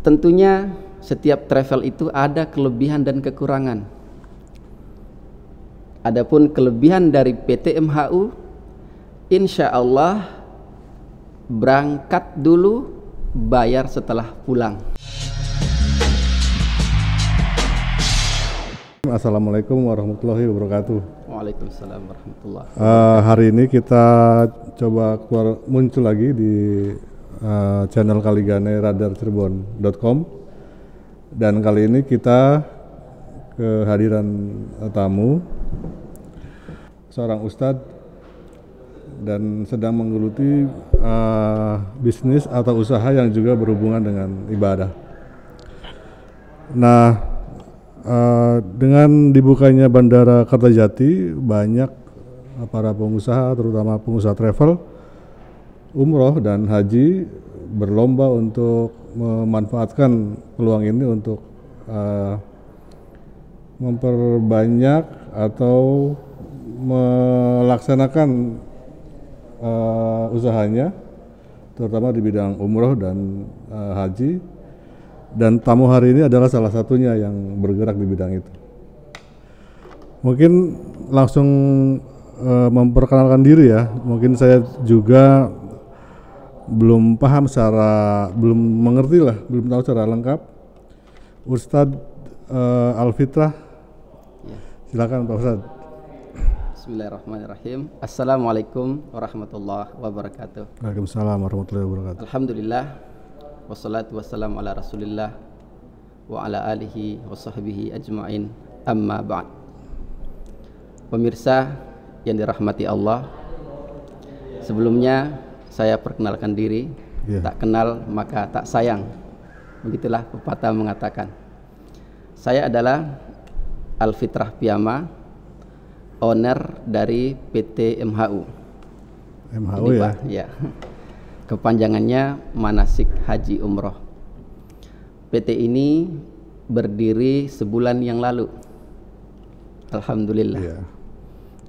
Tentunya setiap travel itu ada kelebihan dan kekurangan. Adapun kelebihan dari PT MHU, insya Allah berangkat dulu, bayar setelah pulang. Assalamualaikum warahmatullahi wabarakatuh. Waalaikumsalam warahmatullahi wabarakatuh. Hari ini kita coba muncul lagi di channel Kaligane Radar Cirebon.com, dan kali ini kita kehadiran tamu seorang ustadz dan sedang menggeluti bisnis atau usaha yang juga berhubungan dengan ibadah. Nah, dengan dibukanya Bandara Kertajati, banyak para pengusaha, terutama pengusaha travel, umroh dan haji berlomba untuk memanfaatkan peluang ini untuk memperbanyak atau melaksanakan usahanya, terutama di bidang umroh dan haji. Dan tamu hari ini adalah salah satunya yang bergerak di bidang itu. Mungkin langsung memperkenalkan diri ya. Mungkin saya juga belum paham belum mengerti lah, belum tahu secara lengkap. Ustadz Al-Fitrah, silakan Pak Ustadz. Bismillahirrahmanirrahim. Assalamualaikum warahmatullahi wabarakatuh. Waalaikumsalam warahmatullahi wabarakatuh. Alhamdulillah, wassalatu wassalamu ala rasulillah wa ala alihi wa sahbihi ajma'in, amma ba'd. Pemirsa yang dirahmati Allah, sebelumnya saya perkenalkan diri. Tak kenal maka tak sayang, begitulah pepatah mengatakan. Saya adalah Al-Fitrah Piyama, owner dari PT MHU. MHU. Jadi, ya? Ya. Kepanjangannya Manasik Haji Umroh. PT ini berdiri sebulan yang lalu, alhamdulillah.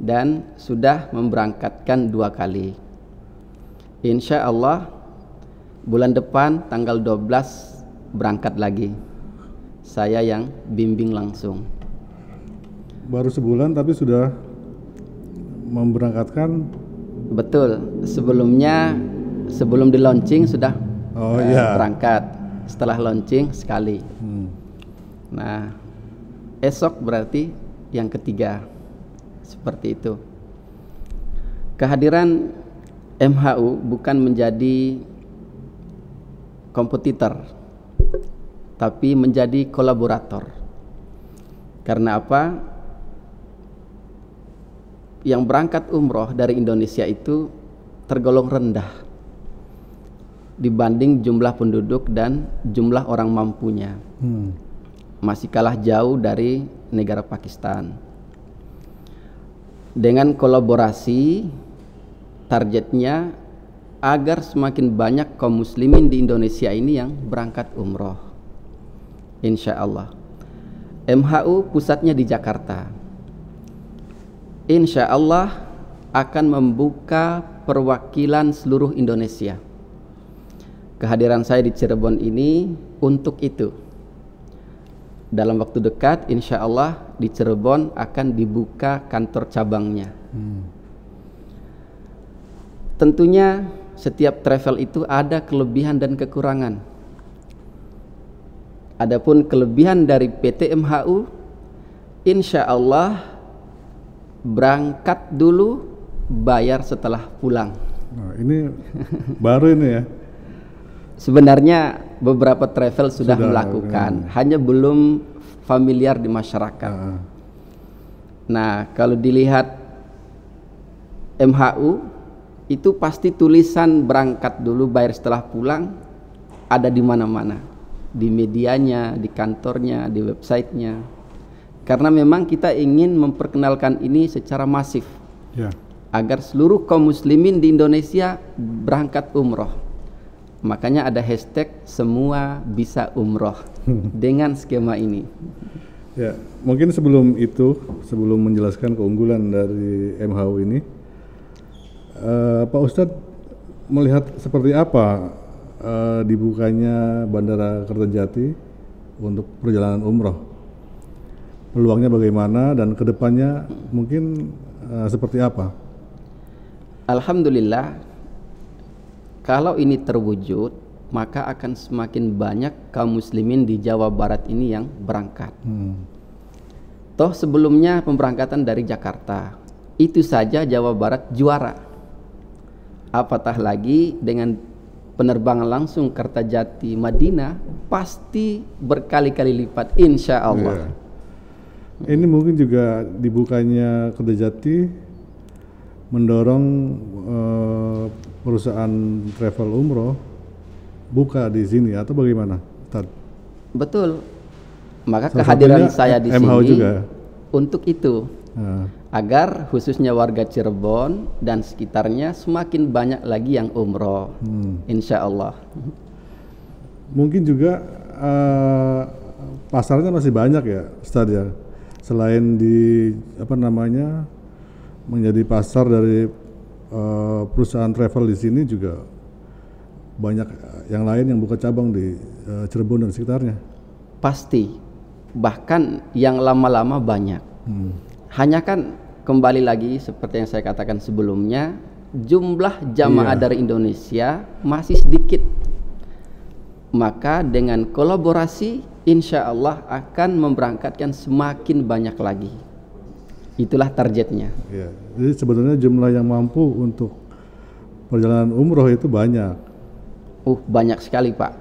Dan sudah memberangkatkan 2 kali. Insya Allah bulan depan tanggal 12 berangkat lagi. Saya yang bimbing langsung. Baru sebulan tapi sudah memberangkatkan? Betul. Sebelum di launching sudah berangkat, setelah launching sekali. Nah, esok berarti yang ketiga, seperti itu. Kehadiran MHU bukan menjadi kompetitor, tapi menjadi kolaborator. Karena apa? Yang berangkat umroh dari Indonesia itu tergolong rendah dibanding jumlah penduduk dan jumlah orang mampunya. Masih kalah jauh dari negara Pakistan. Dengan kolaborasi, targetnya agar semakin banyak kaum muslimin di Indonesia ini yang berangkat umroh. Insya Allah. MHU pusatnya di Jakarta. Insya Allah akan membuka perwakilan seluruh Indonesia. Kehadiran saya di Cirebon ini untuk itu. Dalam waktu dekat insya Allah di Cirebon akan dibuka kantor cabangnya. Tentunya setiap travel itu ada kelebihan dan kekurangan. Adapun kelebihan dari PT MHU, insya Allah berangkat dulu, bayar setelah pulang. Nah, ini baru ini ya. Sebenarnya beberapa travel sudah melakukan, hanya belum familiar di masyarakat. Nah, kalau dilihat MHU itu pasti tulisan berangkat dulu, bayar setelah pulang ada di mana-mana, di medianya, di kantornya, di websitenya. Karena memang kita ingin memperkenalkan ini secara masif, agar seluruh kaum muslimin di Indonesia berangkat umroh. Makanya ada hashtag semua bisa umroh dengan skema ini. Ya, mungkin sebelum menjelaskan keunggulan dari MHU ini, Pak Ustadz melihat seperti apa dibukanya Bandara Kertajati untuk perjalanan umroh. Peluangnya bagaimana dan kedepannya mungkin seperti apa? Alhamdulillah, kalau ini terwujud, maka akan semakin banyak kaum muslimin di Jawa Barat ini yang berangkat. Toh sebelumnya pemberangkatan dari Jakarta, itu saja Jawa Barat juara. Apatah lagi dengan penerbangan langsung Kertajati Madinah, pasti berkali-kali lipat insya Allah. Ini mungkin juga dibukanya Kertajati mendorong perusahaan travel umroh buka di sini atau bagaimana, Tad? Betul. Maka kehadiran saya di MH sini juga untuk itu, agar khususnya warga Cirebon dan sekitarnya semakin banyak lagi yang umroh, insya Allah. Mungkin juga pasarnya masih banyak ya, Ustadz ya. Selain di menjadi pasar dari perusahaan travel di sini, juga banyak yang lain yang buka cabang di Cirebon dan sekitarnya. Pasti, bahkan yang lama-lama banyak. Hanya kan kembali lagi seperti yang saya katakan sebelumnya, jumlah jamaah dari Indonesia masih sedikit. Maka dengan kolaborasi, insya Allah akan memberangkatkan semakin banyak lagi. Itulah targetnya. Ya, jadi sebetulnya jumlah yang mampu untuk perjalanan umroh itu banyak. Banyak sekali Pak.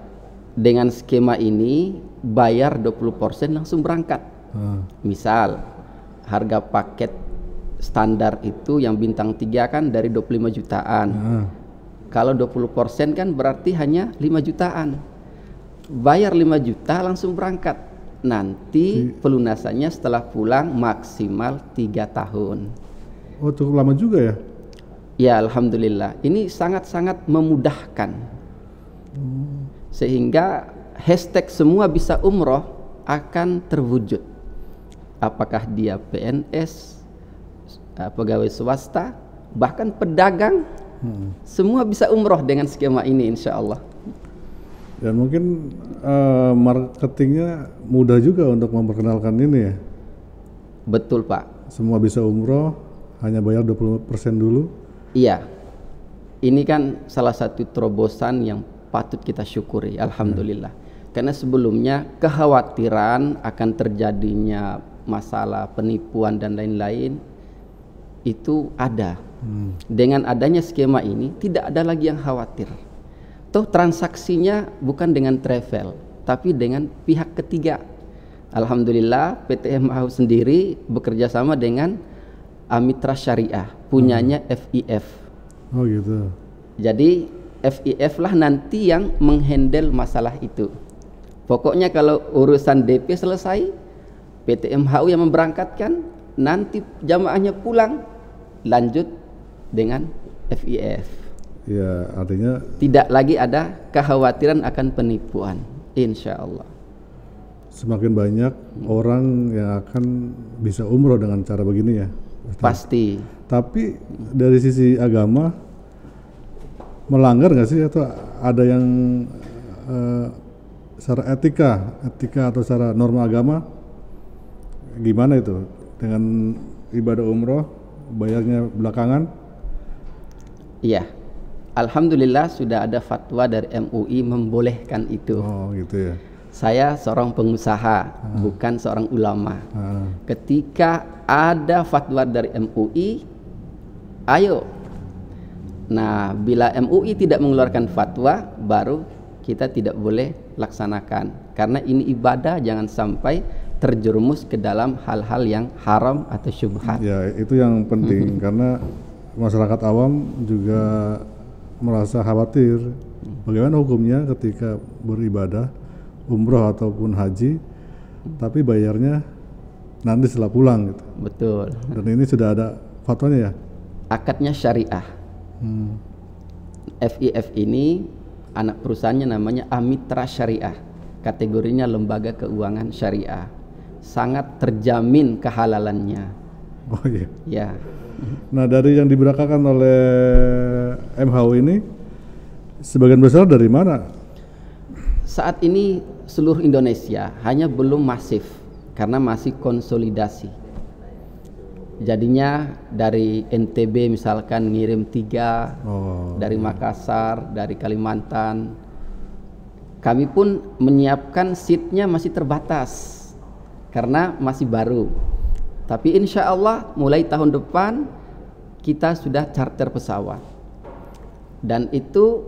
Dengan skema ini bayar 20% langsung berangkat. Misal harga paket standar itu yang bintang 3 kan dari 25 jutaan. Kalau 20% kan berarti hanya 5 jutaan. Bayar 5 juta langsung berangkat. Nanti pelunasannya setelah pulang maksimal 3 tahun. Oh, cukup lama juga ya? Ya, alhamdulillah. Ini sangat-sangat memudahkan. Sehingga hashtag semua bisa umroh akan terwujud. Apakah dia PNS, pegawai swasta, bahkan pedagang, semua bisa umroh dengan skema ini insya Allah. Dan mungkin marketingnya mudah juga untuk memperkenalkan ini ya? Betul Pak. Semua bisa umroh, hanya bayar 20% dulu? Iya. Ini kan salah satu terobosan yang patut kita syukuri, alhamdulillah. Karena sebelumnya kekhawatiran akan terjadinya masalah penipuan dan lain-lain itu ada. Dengan adanya skema ini tidak ada lagi yang khawatir. Toh transaksinya bukan dengan travel, tapi dengan pihak ketiga. Alhamdulillah PT MHU sendiri bekerja sama dengan Amitra Syariah, punyanya FIF. Oh gitu. Jadi FIF lah nanti yang menghandle masalah itu. Pokoknya kalau urusan DP selesai, PT MHU yang memberangkatkan, nanti jamaahnya pulang, lanjut dengan FIF. Ya, artinya tidak lagi ada kekhawatiran akan penipuan, insya Allah. Semakin banyak orang yang akan bisa umroh dengan cara begini ya? Pasti. Tapi dari sisi agama, melanggar nggak sih, atau ada yang secara etika atau secara norma agama, gimana itu dengan ibadah umroh bayarnya belakangan? Iya. Alhamdulillah sudah ada fatwa dari MUI membolehkan itu. Oh gitu ya. Saya seorang pengusaha, bukan seorang ulama. Ketika ada fatwa dari MUI, ayo. Nah, bila MUI tidak mengeluarkan fatwa, baru kita tidak boleh laksanakan. Karena ini ibadah, jangan sampai terjerumus ke dalam hal-hal yang haram atau syubhat. Ya, itu yang penting karena masyarakat awam juga merasa khawatir bagaimana hukumnya ketika beribadah umroh ataupun haji tapi bayarnya nanti setelah pulang gitu. Betul. Dan ini sudah ada fatwanya ya? Akadnya syariah. FIF ini anak perusahaannya namanya Amitra Syariah, kategorinya lembaga keuangan syariah, sangat terjamin kehalalannya. Oh iya. Ya. Nah, dari yang diberangkatkan oleh MHU ini sebagian besar dari mana? Saat ini seluruh Indonesia, hanya belum masif karena masih konsolidasi. Jadinya dari NTB misalkan ngirim 3, dari Makassar, dari Kalimantan. Kami pun menyiapkan seatnya masih terbatas karena masih baru. Tapi insya Allah mulai tahun depan kita sudah charter pesawat. Dan itu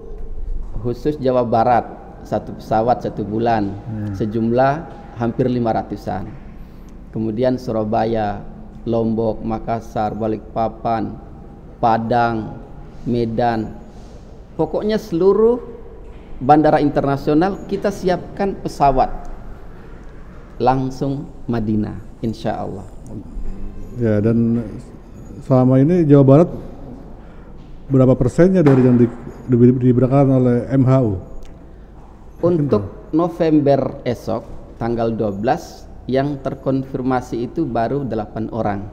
khusus Jawa Barat, 1 pesawat 1 bulan, sejumlah hampir 500-an. Kemudian Surabaya, Lombok, Makassar, Balikpapan, Padang, Medan. Pokoknya seluruh bandara internasional kita siapkan pesawat langsung Madinah, insya Allah. Ya, dan selama ini Jawa Barat berapa persennya dari yang diberangkatkan oleh MHU? Untuk November esok tanggal 12 yang terkonfirmasi itu baru 8 orang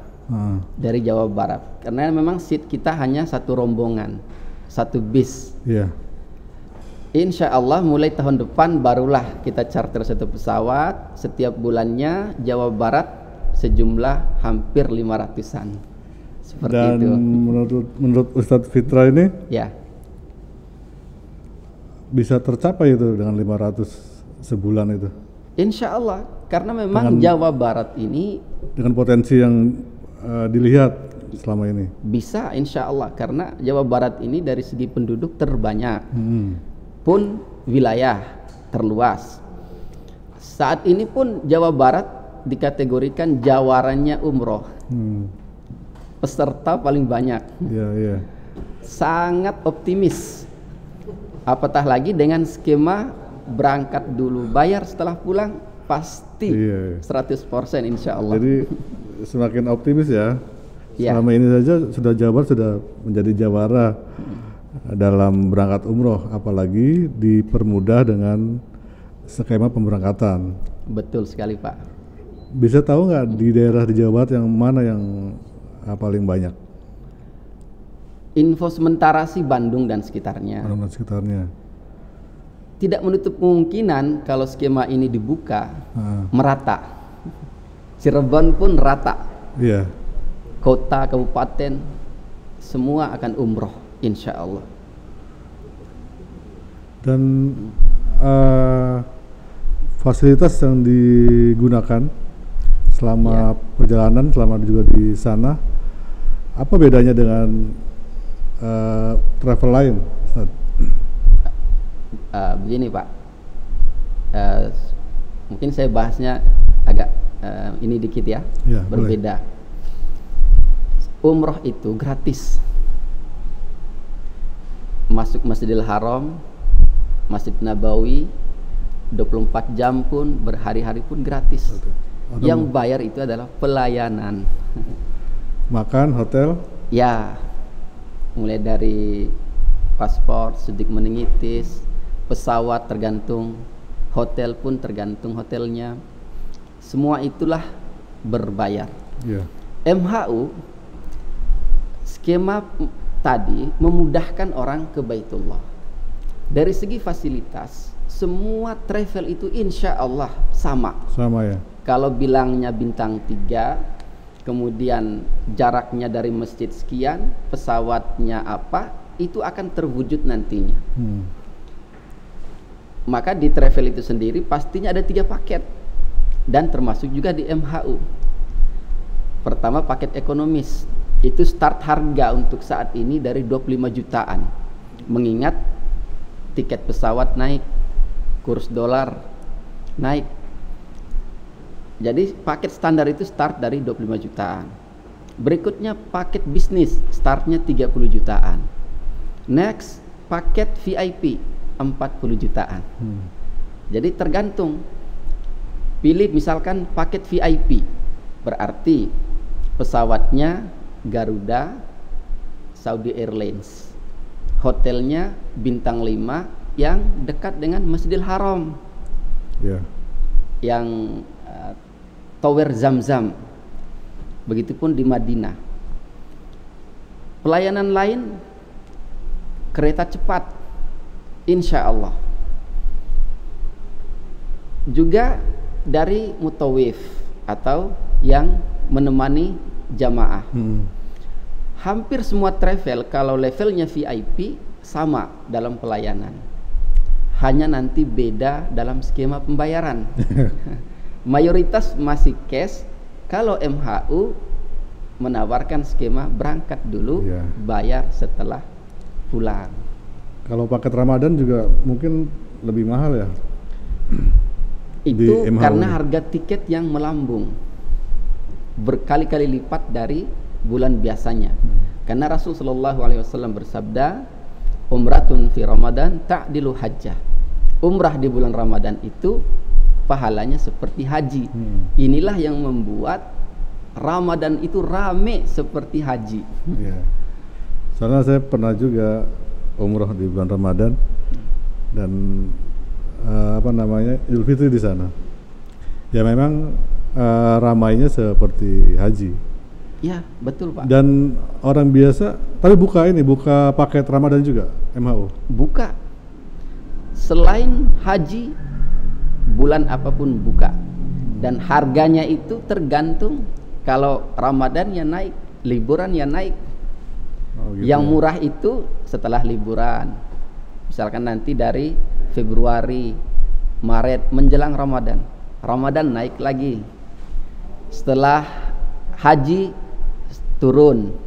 dari Jawa Barat, karena memang seat kita hanya 1 rombongan, 1 bis. Insya Allah mulai tahun depan barulah kita charter 1 pesawat setiap bulannya Jawa Barat sejumlah hampir 500-an. Seperti dan itu. Menurut Ustadz Fitra ini Ya, bisa tercapai itu dengan 500 sebulan itu? insya Allah, karena memang Jawa Barat ini dengan potensi yang dilihat selama ini bisa, insya Allah, karena Jawa Barat ini dari segi penduduk terbanyak, pun wilayah terluas. Saat ini pun Jawa Barat dikategorikan jawarannya umroh, peserta paling banyak. Sangat optimis. Apatah lagi dengan skema berangkat dulu bayar setelah pulang, pasti 100% insya Allah. Jadi semakin optimis ya. Selama ini saja sudah Jawa Barat sudah menjadi jawara dalam berangkat umroh, apalagi dipermudah dengan skema pemberangkatan. Betul sekali Pak. Bisa tahu nggak di daerah di Jawa Barat yang mana yang paling banyak? Info sementara sih Bandung dan sekitarnya. Tidak menutup kemungkinan kalau skema ini dibuka merata. Cirebon pun rata. Kota, kabupaten, semua akan umroh insya Allah. Dan fasilitas yang digunakan selama perjalanan, selama juga di sana, apa bedanya dengan travel lain? Begini Pak, mungkin saya bahasnya agak ini dikit ya, berbeda. Boleh. Umroh itu gratis, masuk Masjidil Haram, Masjid Nabawi 24 jam pun, berhari-hari pun gratis. Yang bayar itu adalah pelayanan. Makan, hotel? Ya, mulai dari paspor, sidik meningitis, pesawat tergantung, hotel pun tergantung hotelnya. Semua itulah berbayar. MHU skema tadi memudahkan orang ke Baitullah. Dari segi fasilitas, semua travel itu insya Allah sama. Sama ya. Kalau bilangnya bintang 3, kemudian jaraknya dari masjid sekian, pesawatnya apa, itu akan terwujud nantinya. Maka di travel itu sendiri pastinya ada 3 paket, dan termasuk juga di MHU. Pertama paket ekonomis, itu start harga untuk saat ini dari 25 jutaan. Mengingat tiket pesawat naik, kurs dolar naik. Jadi paket standar itu start dari 25 jutaan. Berikutnya paket bisnis, startnya 30 jutaan. Next, paket VIP 40 jutaan. Jadi tergantung. Pilih misalkan paket VIP, berarti pesawatnya Garuda, Saudi Airlines, hotelnya bintang 5 yang dekat dengan Masjidil Haram, yang Tower Zam-Zam. Begitupun di Madinah. Pelayanan lain, kereta cepat insya Allah. Juga dari mutawif atau yang menemani jamaah. Hampir semua travel kalau levelnya VIP sama dalam pelayanan. Hanya nanti beda dalam skema pembayaran. Mayoritas masih cash. Kalau MHU menawarkan skema berangkat dulu, bayar setelah pulang. Kalau paket Ramadan juga mungkin lebih mahal ya? Itu karena harga tiket yang melambung berkali-kali lipat dari bulan biasanya. Karena Rasulullah SAW bersabda, umratun fi Ramadan ta'dilu hajjah. Umrah di bulan Ramadan itu pahalanya seperti haji. Inilah yang membuat Ramadan itu rame seperti haji. Soalnya saya pernah juga umrah di bulan Ramadan dan Idul Fitri di sana. Ya memang ramainya seperti haji. Ya, betul Pak. Dan orang biasa, tapi buka paket Ramadan juga MHU. Buka. Selain haji, bulan apapun buka. Dan harganya itu tergantung, kalau Ramadan ya naik, liburan ya naik. Gitu yang murah itu setelah liburan. Misalkan nanti dari Februari, Maret menjelang Ramadan. Ramadan naik lagi. Setelah haji turun.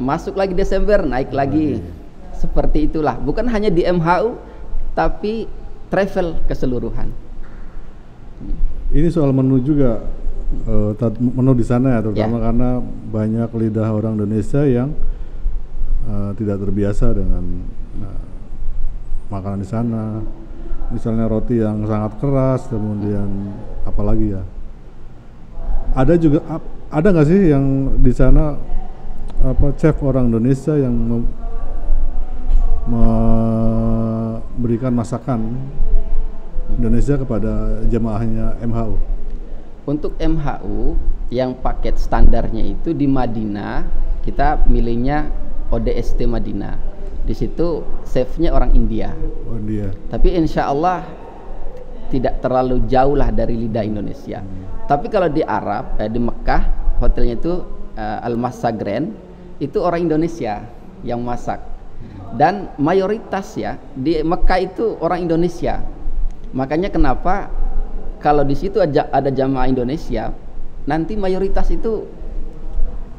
Masuk lagi Desember naik lagi. Seperti itulah. Bukan hanya di MHU tapi travel keseluruhan. Ini soal menu juga. Menu di sana ya, terutama karena banyak lidah orang Indonesia yang tidak terbiasa dengan makanan di sana. Misalnya roti yang sangat keras, kemudian apalagi ya. Ada nggak sih yang di sana chef orang Indonesia yang memberikan masakan Indonesia kepada jemaahnya MHU? Untuk MHU yang paket standarnya itu di Madinah, kita milihnya ODST Madinah. Di situ chefnya orang India. Oh, India. Tapi insya Allah tidak terlalu jauh lah dari lidah Indonesia. Tapi kalau di Arab, di Mekah, hotelnya itu Al-Masagren, itu orang Indonesia yang masak. Dan mayoritas ya di Mekah itu orang Indonesia. Makanya kenapa kalau di situ ada jamaah Indonesia, nanti mayoritas itu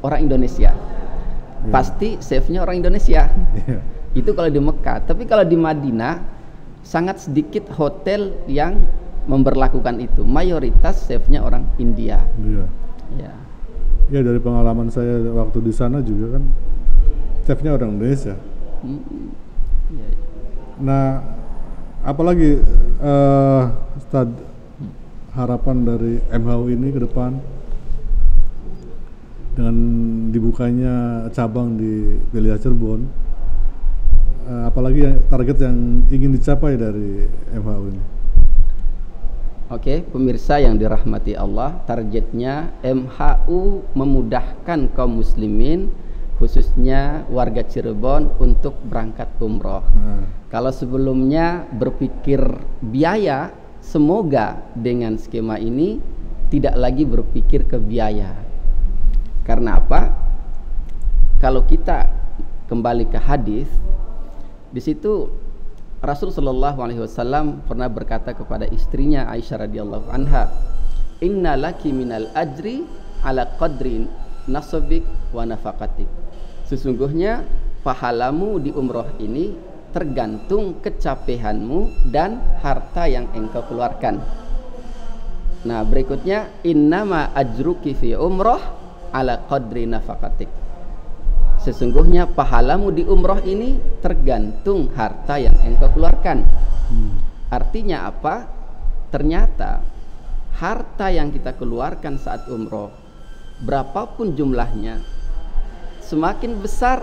orang Indonesia. Pasti chefnya orang Indonesia. Itu kalau di Mekah. Tapi kalau di Madinah sangat sedikit hotel yang memberlakukan itu. Mayoritas chefnya orang India. Ya dari pengalaman saya waktu di sana juga kan chefnya orang Indonesia. Nah, apalagi Ustaz, harapan dari MHU ini ke depan dengan dibukanya cabang di wilayah Cirebon, apalagi target yang ingin dicapai dari MHU ini? Oke, pemirsa yang dirahmati Allah, targetnya MHU memudahkan kaum muslimin, khususnya warga Cirebon, untuk berangkat umroh. Kalau sebelumnya berpikir biaya, semoga dengan skema ini tidak lagi berpikir ke biaya. Karena apa? Kalau kita kembali ke hadis, di situ Rasul Shallallahu Alaihi Wasallam pernah berkata kepada istrinya Aisyah radhiyallahu anha, Inna laki minal ajri ala qadrin nasabik wa nafaqatik. Sesungguhnya pahalamu di umroh ini tergantung kecapehanmu dan harta yang engkau keluarkan. Nah, berikutnya innama ajruki fi umroh ala qadri nafaqatik. Sesungguhnya pahalamu di umroh ini tergantung harta yang engkau keluarkan. Artinya apa? Ternyata harta yang kita keluarkan saat umroh, berapapun jumlahnya, semakin besar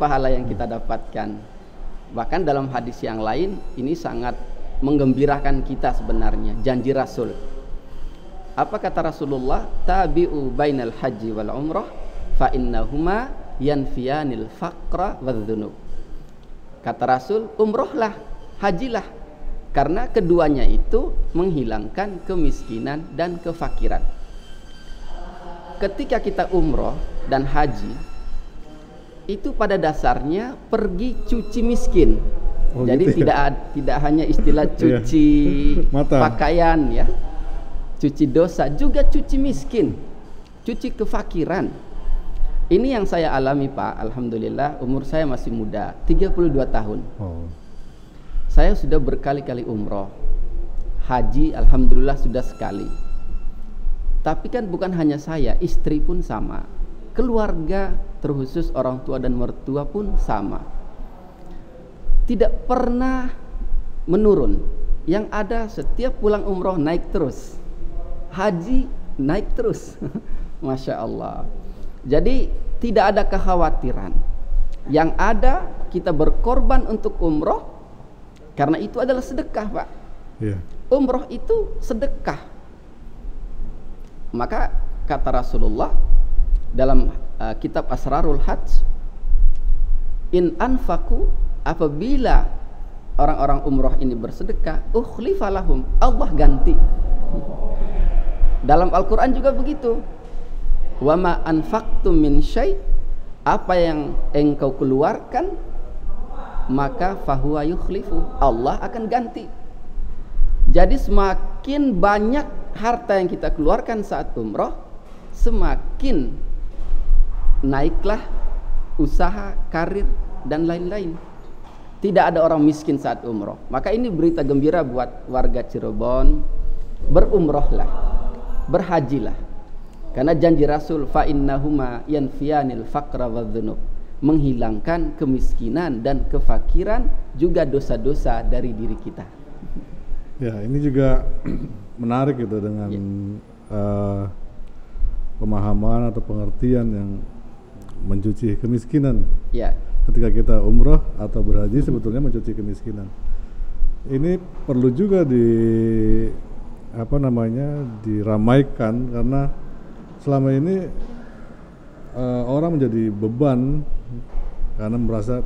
pahala yang kita dapatkan. Bahkan dalam hadis yang lain ini sangat menggembirakan kita sebenarnya, janji Rasul. Apa kata Rasulullah? Tabi'u bainal haji wal umrah fa innahuma yanfiyanil faqra wadz-dzunub. Kata Rasul, umrohlah, hajilah. Karena keduanya itu menghilangkan kemiskinan dan kefakiran. Ketika kita umroh dan haji, itu pada dasarnya pergi cuci miskin. Jadi gitu ya? tidak hanya istilah cuci pakaian ya, cuci dosa, juga cuci miskin, cuci kefakiran. Ini yang saya alami Pak, alhamdulillah umur saya masih muda, 32 tahun. Saya sudah berkali-kali umroh, haji alhamdulillah sudah sekali. Tapi kan bukan hanya saya, istri pun sama, keluarga terkhusus orang tua dan mertua pun sama. Tidak pernah menurun. Yang ada setiap pulang umroh naik terus, haji naik terus. Masya Allah. Jadi tidak ada kekhawatiran. Yang ada kita berkorban untuk umroh, karena itu adalah sedekah Pak. Umroh itu sedekah. Maka kata Rasulullah dalam kitab Asrarul Hajj, in anfaku, apabila orang-orang umroh ini bersedekah, ukhlifa lahum, Allah ganti. Dalam Al-Quran juga begitu, wa ma anfaqtum min syai', apa yang engkau keluarkan maka fahuwa yukhlifu, Allah akan ganti. Jadi semakin banyak harta yang kita keluarkan saat umroh, semakin naiklah usaha, karir, dan lain-lain. Tidak ada orang miskin saat umroh. Maka ini berita gembira buat warga Cirebon, berumrohlah, berhajilah. Karena janji Rasul, fa innahuma yanfiyanil faqra wadh-dhunub, menghilangkan kemiskinan dan kefakiran, juga dosa-dosa dari diri kita. Ya, ini juga menarik gitu dengan pemahaman atau pengertian yang mencuci kemiskinan. Ya. Ketika kita umroh atau berhaji sebetulnya mencuci kemiskinan. Ini perlu juga diramaikan, karena selama ini orang menjadi beban karena merasa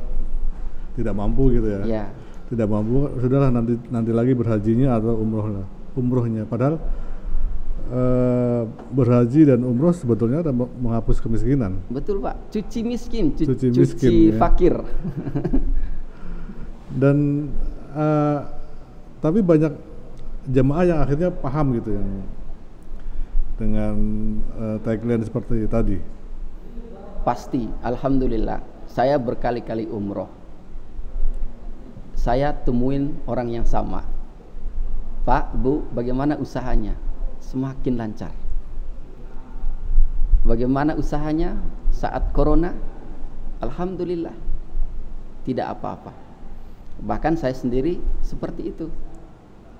tidak mampu gitu ya. Ya. Tidak mampu, sudahlah nanti lagi berhajinya atau umrohnya. Padahal berhaji dan umroh sebetulnya ada menghapus kemiskinan. Betul Pak, cuci miskin, cuci miskin, fakir. Dan tapi banyak jemaah yang akhirnya paham gitu yang dengan tagline seperti tadi. Pasti, alhamdulillah, saya berkali-kali umroh, saya temuin orang yang sama. Pak, Bu, bagaimana usahanya? Semakin lancar. Bagaimana usahanya saat corona? Alhamdulillah, tidak apa-apa. Bahkan saya sendiri seperti itu.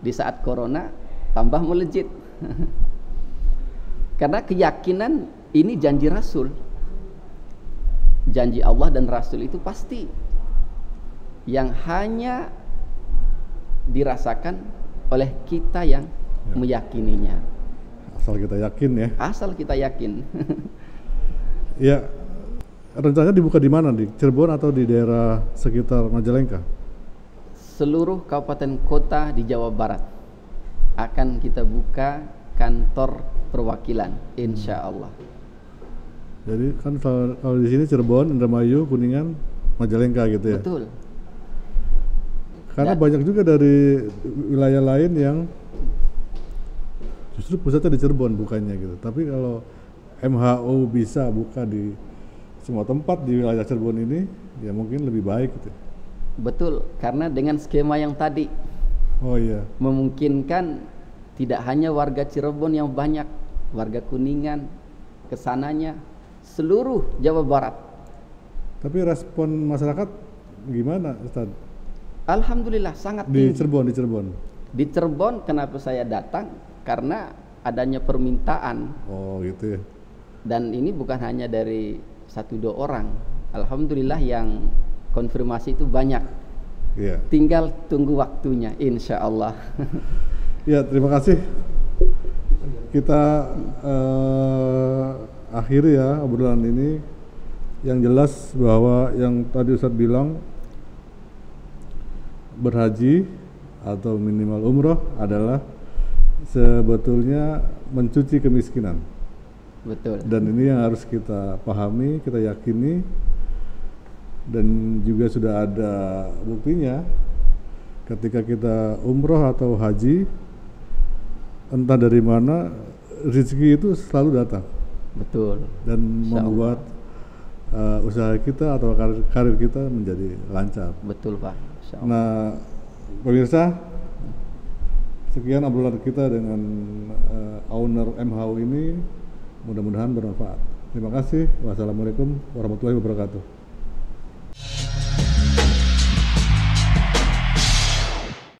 Di saat corona tambah melejit. Karena keyakinan ini janji Rasul. Janji Allah dan Rasul itu pasti, yang hanya dirasakan oleh kita yang meyakininya. Asal kita yakin ya. Asal kita yakin. Ya, rencananya dibuka di mana? Di Cirebon atau di daerah sekitar Majalengka? Seluruh kabupaten kota di Jawa Barat akan kita buka kantor perwakilan, insya Allah. Jadi kan kalau di sini Cirebon, Indramayu, Kuningan, Majalengka gitu ya. Betul. Karena banyak juga dari wilayah lain yang justru pusatnya di Cirebon bukannya gitu. Tapi kalau MHO bisa buka di semua tempat di wilayah Cirebon ini, ya mungkin lebih baik gitu. Betul, karena dengan skema yang tadi, memungkinkan tidak hanya warga Cirebon yang banyak, warga Kuningan, kesananya seluruh Jawa Barat. Tapi respon masyarakat gimana, Ustaz? Alhamdulillah sangat tinggi. Di Cirebon. Di Cirebon kenapa saya datang? Karena adanya permintaan. Oh, gitu ya. Dan ini bukan hanya dari 1-2 orang. Alhamdulillah yang konfirmasi itu banyak. Iya. Tinggal tunggu waktunya, insya Allah. Ya, terima kasih. Kita akhiri ya obrolan ini. Yang jelas bahwa yang tadi Ustadz bilang, berhaji atau minimal umroh adalah sebetulnya mencuci kemiskinan. Betul. Dan ini yang harus kita pahami, kita yakini, dan juga sudah ada buktinya ketika kita umroh atau haji, entah dari mana rezeki itu selalu datang. Betul. Dan membuat usaha kita atau karir kita menjadi lancar. Betul Pak. Nah, pemirsa, sekian obrolan kita dengan owner MHU ini, mudah-mudahan bermanfaat. Terima kasih. Wassalamualaikum warahmatullahi wabarakatuh.